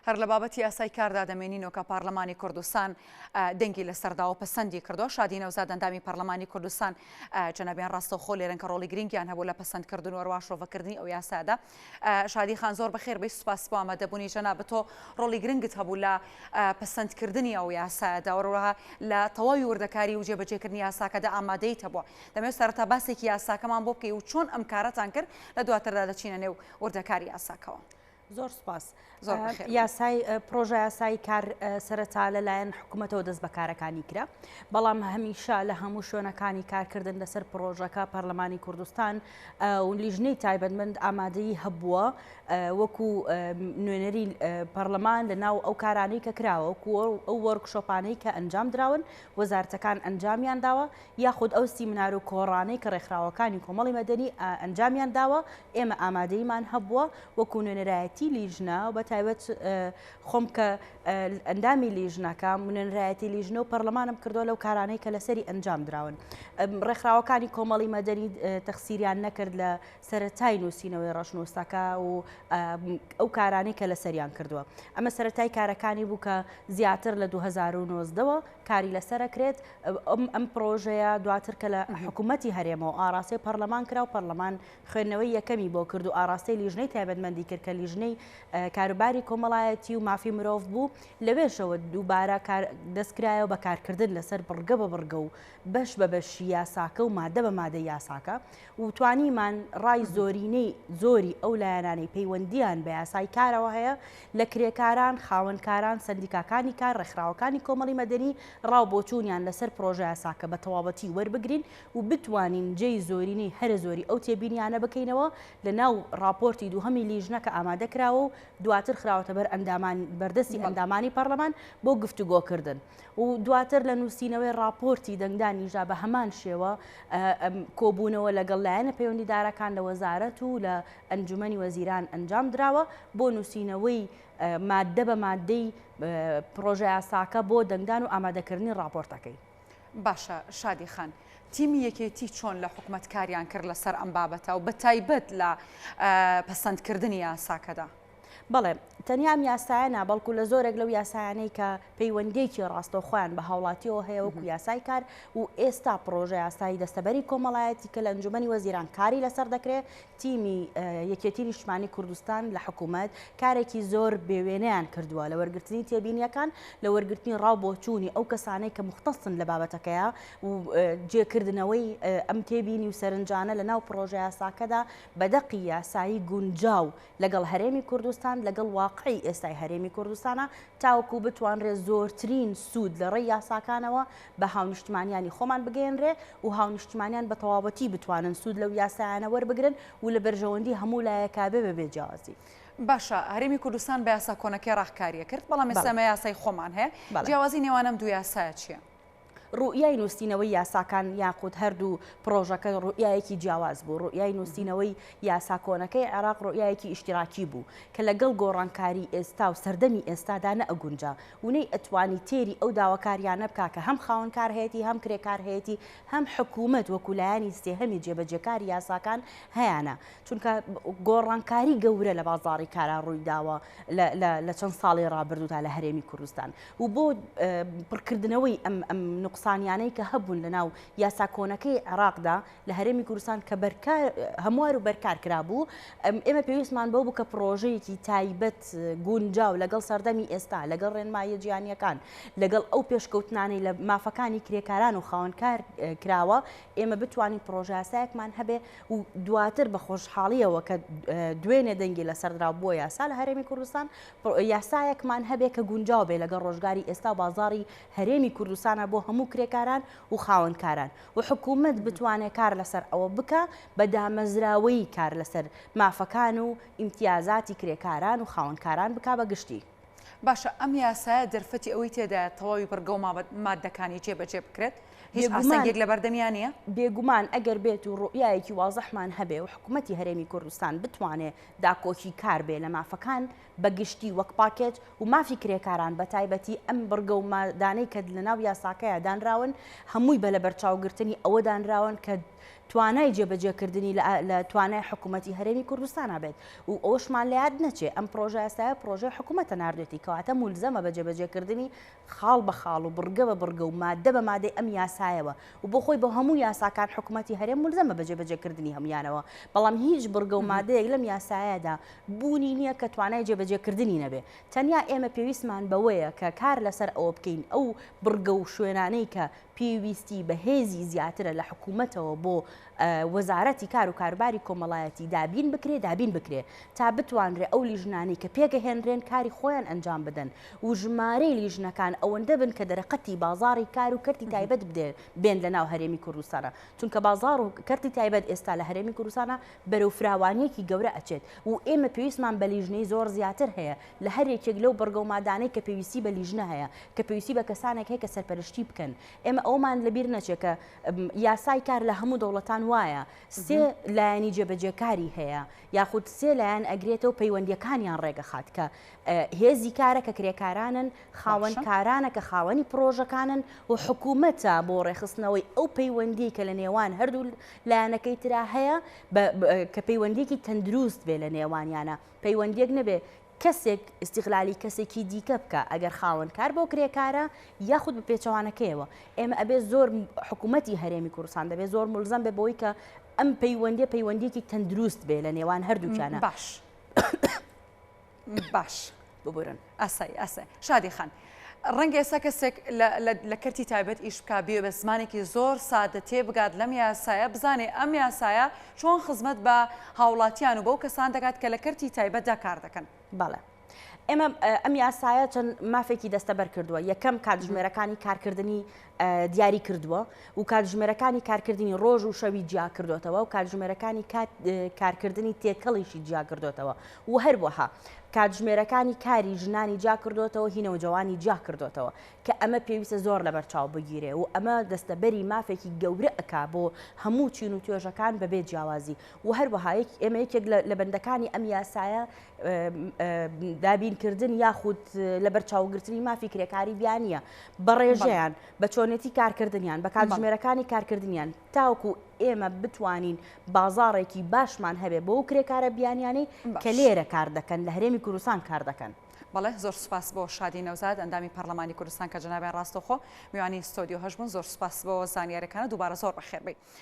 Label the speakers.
Speaker 1: هەر لە بابەتی یاسای کاردا دەمێنینەوە کە پارلەمانی کوردستان دەنگی لەسەرداوە پەسەندی کردووە. شادی نەوزاد ئەندامی پارلەمانی کوردستان جەنابیان ڕاستەوخۆ لێرن کە ڕۆڵی گرنگیان هەبوو لە پەسەندکردن و ڕواژۆڤەکردنی ئەو یاسادا. شادی خان زۆر بەخێر بەی سوپاس بۆ ئامادەبوونی جەناب تۆ ڕۆڵی گرنگت هەبوو لە پەسەندکردنی ئەو یاسادا و لە تەواوی وردەکاری و جێبەجێکردنی یاساکەدا ئامادەیت هەبووە. دەمەوێت سەرەتا باسێکی یاساکەمان بۆ بکەی و چۆن ئەم کارەتان کرد لە دواتردا دەچینە نێو وردەکاری یاساکەوە.
Speaker 2: زۆر سپاس. یاسای پرۆژە یاسایی کار سەرەتا لەلایەن حکوومەتەوە دەست بەکارەکانی کرا، بەڵام هەمیشە لە هەموو شوێنەکانی کارکردن لەسەر پرۆژەکە پەرلەمانی کوردستان و لیژنەی تایبەتمەند ئامادەیی هەبووە وەکو نوێنەری پەرلەمان لە ناو ئەو کارانەی کە کراوە، وەکو ئەو وەرکشۆپانەی کە ئەنجام دراون وەزارەتەکان ئەنجامیان داوە، یاخود ئەو سیمینار و کۆڕانەی کە ڕێکخراوەکانی کۆمەڵی مەدەنی ئەنجامیان داوە. ئێمە ئامادەیمان هەبووە وەکو نوێنەرایەتی لیژنە و بەتایبەت خۆم کە ئەندامی لیژنەکە نوێنەرایەتی لیژنە و پەرلەمانم کردووە لەو کارانەی کە لەسەری ئەنجام دراون. ڕێکخراوەکانی کۆمەڵی مەدەنی تەخسیریان نەکرد لە سەرەتای نووسینەوەی ڕەشنووسەکە و ئەو کارانەی کە لەسەریان کردووە. ئەمە سەرەتای کارەکانی بوو کە زیاتر لە 2009ەوە کاری لەسەرەکرێت. ئەم پرۆژەیە دواتر کە لە حکوومەتی هەرێمەوە ئاراستەی پەرلەمان کرا و پەرلەمان خوێندنەوەی یەکەمی بۆ کرد و ئاراستەی لیژنەی تایبەتمەندی کرد کە لیژنەی کاروباری کۆمەڵایەتی و مافی مرۆڤ بوو. لەوێشەوە دووبارە دەستکرایەوە بە کارکردن لەسەر بڕگە بە بڕگە و بەش بە بەشی یاساکە و مادە بە مادە یاساکە و توانیمان ڕای زۆری ئەو لایەنانەی پەیوەندیان بە یاسای کارەوە هەیە لە کرێکاران، خاوەنکاران، سەندیکاکانی کار، ڕێکخراوەکانی کۆمەڵی مەدەنی ڕاو بۆچوونیان لەسەر پرۆژە یاساکە بە تەواوەتی وەربگرین و بتوانین جێی زۆرینەی هەرە زۆری ئەو تێبینیانە بکەینەوە لە ناو راپۆرتی دووهەمی لیژنە کە ئامادە کراوە و دواتر خراوەتە بەردەستی ئەندامانی پەرلەمان بۆ گفتوگۆکردن و دواتر لە نووسینەوەی راپۆرتی دەنگدانیژا بە هەمان شێوە کۆبوونەوە لەگەڵ لایەنە پەیوەندیدارەکان لە وەزارەت و لە ئەنجومەنی وەزیران ئەنجام دراوە بۆ نووسینەوەی مادە بە مادەی پرۆژە یاساکە بۆ دەنگدان و ئامادەکردنی راپۆرتەکەی.
Speaker 1: باشە شادی خان، تیمی یەکێتی چۆن لە حکوومەتکاریان کرد لەسەر ئەم بابەتە و بەتایبەت لە پەسەندکردنی یاساکەدا؟
Speaker 2: بەڵێ تەنیا ئەم یاسایانە بەڵکو لە زۆرێک لەو یاسایانەی کە پەیوەندیەکی ڕاستەوخۆیان بە هاوڵاتیەوە هەیە وەکو یاسای کار و ئێستا پرۆژە یاسایی دەستەبەری کۆمەڵایەتی کە لە ئەنجومەنی وەزیران کاری لەسەر دەکرێت. تیمی یەکێتی نیشتمانی کوردستان لە حکوومەت کارێکی زۆر بێوێنەیان کردووە لە وەرگرتنی تێبینیەکان، لە وەرگرتنی ڕاوبۆچوونی ئەو کەسانەی کە مختصن لە بابەتەکەیە و جێکردنەوەی ئەم تێبینی و سەرنجانە لە ناو پرۆژە یاساکەدا بەدەقی یاسایی گونجاو لەگەڵ هەرێمی کوردستان لەگەڵ واقعی ئێستای هەرێمی کوردستانە تاوەکو بتوانرێت زۆرترین سوود لە ڕێی یاساکانەوە بە هاونیشتمانیانی خۆمان بگەێنرێ و هاونیشتمانیان بە تەواوەتی بتوانن سوود لەو یاسایانە وەربگرن و لە بەرژەوەندی هەموو لایەکابێ بەبێ جیاوازی.
Speaker 1: باشە، هەرێمی کوردستان بە یاسا کۆنەکەی ڕاهکاریە کرد، بەڵام ئێستا یاسای خۆمان هەیە. جیاوازی نێوانم دوو یاسایە چییە؟
Speaker 2: ڕوئیای نووسینەوەی یاساکان یاخود هەردوو پرۆژەکە ڕوئیایەکی جیاواز بوو. ڕوئیای نووسینەوەی یاسا کۆنەکەی عێراق ڕوئیایەکی ئیشتراکی بوو کە لەگەڵ گۆڕانکاری ئێستا و سەردەمی ئێستادا نەئەگونجا ونەی ئەتوانی تێری ئەو داواکاریانە بکا کە هەم خاوەنکار هەیەی هەم کرێکار هەیەی هەم حکوومەت وەکولایانی سێهەمی جێبەجێکاری یاساکان هەیەە، چونکە گۆڕانکاری گەورە لە بازاڕی کارا ڕووی داوە لە چەند ساڵی ڕابردوودا لە هەرێمی کوردستان و بۆ پڕکردنەوەی ئەم نقصانیانەی کە هەبوون لە ناو یاسا کۆنەکەی عێراقدا لە هەرێمی کوردستان کە هەموار و بەرکار کرابوو، ئێمە پێویستمان بەو بوو کە پرۆژەیەکی تایبەت گونجاو لەگەڵ سەردەمی ئێستا لەگەڵ ڕێنمایە جیهانیەکان لەگەڵ ئەو پێشکەوتنانەی لە مافەکانی کرێکاران و خاوەنکار کراوە ئێمە بتوانین پرۆژە یاسایەکمان هەبێ و دواتر بە خۆشحاڵیەوە کە دوێنێ دەنگی لەسەردرا بۆ یاسا لە هەرێمی کوردستان یاسایەکمان هەبێ کە گونجاو بێ لەگەڵ ڕۆژگاری ئێستا بازاڕی هەرێمی کوردستانە بۆ هەموو کرێکاران و خاوەنکاران و حکوومەت بتوانێت کار لەسەر ئەوە بکە بە دامەزراوەی کار لەسەر مافەکان و ئیمتیازاتی کرێکاران و خاوەنکاران بک بە گشتی.
Speaker 1: باشە ئەم یاسایە دەرفەتی ئەوەی تێدا تەواوی بەرگە و مادەکانی جێبەجێ بکرێت هیچ ئاسانگێک لە بەردەمیانە
Speaker 2: بێگومان ئەگەر بێت و ڕوئایەکی وازەحمان هەبێ و حکوومەتی هەرێمی کوردستان بتوانێت داکۆکی کار بێ لە مافەکان بەگشتی وەک پاکێت و مافی کرێکاران بە تایبەتی ئەم بڕگە و مادانەی کە لە ناو یاساکەیە دانراون هەمووی بە لە بەرچاوگرتنی ئەوە دانراون کە توانای جێبەجێکردنی لە توانای حکوومەتی هەرێمی کوردستان بێت و ئەوشمان لە یاد نەچێ ئەم پرۆژە یاسایە پرۆژەی حکوومەتە ناردێتی کەواتە مولزەمە بە جێبەجێکردنی خاڵ بە خاڵ و بڕگە بە بڕگە و مادە بە مادەی ئەم یاسایەوە و بۆ خۆی بە هەموو یاساکان حکوومەتی هەرێم مولزەمە بە جێبەجێکردنی هەمویانەوە بەڵام هیچ بڕگە و مادەیەک لەم یاسایەدا بوونی نییە کە توانای جێبەجێکردنی نەبێ تەنیا ئێمە پێویستمان بەوەیە کە کار لەسەر ئەوە بکەین ئەو بڕگە و شوێنانەی کە پێویستی بەهێزی زیاترە لە حکوومەتەوە بۆ وەزارەتی کار و کارباری کۆمەڵایەتی دابین بکرێ تا بتوانرێ ئەو لیژنانی کە پێگەهێنرێن کاری خۆیان ئەنجام بدەن و ژمارەی لیژنەکان ئەوەندە بن کە دەرەقەتی بازاری کار و کەرتی تایبەت بێن لە ناو هەرێمی کوردستانە چونکە بازار و کەرتی تایبەت ئێستا لە هەرێمی کوردستانە بەرەو فراوانیەکی گەورە ئەچێت و ئێمە پێویستمان بە لیژنەی زۆر زیاتر هەیە لە هەر یەکێک لەو بەرگە و مادانەی کە پێویستی بە لیژنە هەیە کە پێویستی بە کەسانێک هەیە کە سەرپەرشتی بکەن ئێمە ئەومان لەبیر نەچێت کە یاسای کار لە هەموو دەوڵەتان وایە سێ لایەنی جێبەجێکاری هەیە یاخود سێ لایەن ئەگرێتەوە پەیوەندیەکانیان ڕێگەخات کە هێزی کارە کە کرێکارانن خاوەن کارانە کە خاوەنی پرۆژەکانن و حکوومەتە بۆ ڕێخستنەوەی ئەو پەیوەندی کە لە نێوان هەردوو لایەنەکەی ترا هەیە کە پەیوەندیەکی تەندروست بێ لە نێوانیانە پەیوەندیەک نەبێ کەسێک استیغلالی کەسێکی دیکە بکە ئەگەر خاوەن کار بۆ کرێکارە یاخود بە پێچەوانەکەیەوە ئێمە ئەبێ زۆر حکوومەتی هەرێمی کوردستان دەبێت زۆر مولزەم بێ بۆی کە ئەم پەیوەندیەکی تەندروست بێ لە نێوان هەردووکیانە
Speaker 1: باش
Speaker 2: ببورن
Speaker 1: ئەسای شادی خان ڕەنگە ئێستا کەسێک لە کەرتی تایبەت ئیش بکا بێ بە زمانێکی زۆر سادە تێبگات لەم یاسایە بزانێ ئەم یاسایە چۆن خزمەت بە هاوڵاتیان و بەو کەسان دەکات کە لە کەرتی تایبەتدا کار دەکەن
Speaker 2: بەڵێ ئێمە ئەم یاسایە چەند مافێکی دەستەبەر کردووە یەکەم کاتژمێرەکانی کارکردنی دیاری کردووە و کاتژمێرەکانی کارکردنی ڕۆژ و شەوی جیا کردوتەوە و کاتژمێرەکانی کارکردنی تێکەڵیشی جیا کردوتەوە و هەروەها کاتژمێرەکانی کاری ژنانی جا کردوتەوە هینەوە جوانی جا کردوتەوە کە ئەمە پێویستە زۆر لە بەرچاو بگیرێ و ئەمە دەستەبەری مافێکی گەورە ئەکا بۆ هەموو چین و توێژەکان بەبێ جیاوازی و هەروەها ئێمە یەکێک لە بەندەکانی ئەم یاسایە دابینکردن یاخود لە بەرچاوگرتنی مافی کرێکاری بیانیە بە ڕێژەیان بە چۆنێتی کارکردنیان بە کاتژمێرەکانی کارکردنیان تاوکو ئێمە بتوانین بازاڕێکی باشمان هەبێ بۆ کرێکارە بیانیانی کە لێرە کار دەکەن لە هەرێمی کوردستان کار دەکەن.
Speaker 1: بەڵێ زۆر سوپاس بۆ شادی نەوزاد ئەندامی پەرلەمانی کوردستان کە جەنابیان ڕاستەوخۆ میوانی ستۆدیۆ هەژبوون زۆر سوپاس بۆ زانیاریەکانە دووبارە زۆر بەخێر بێت.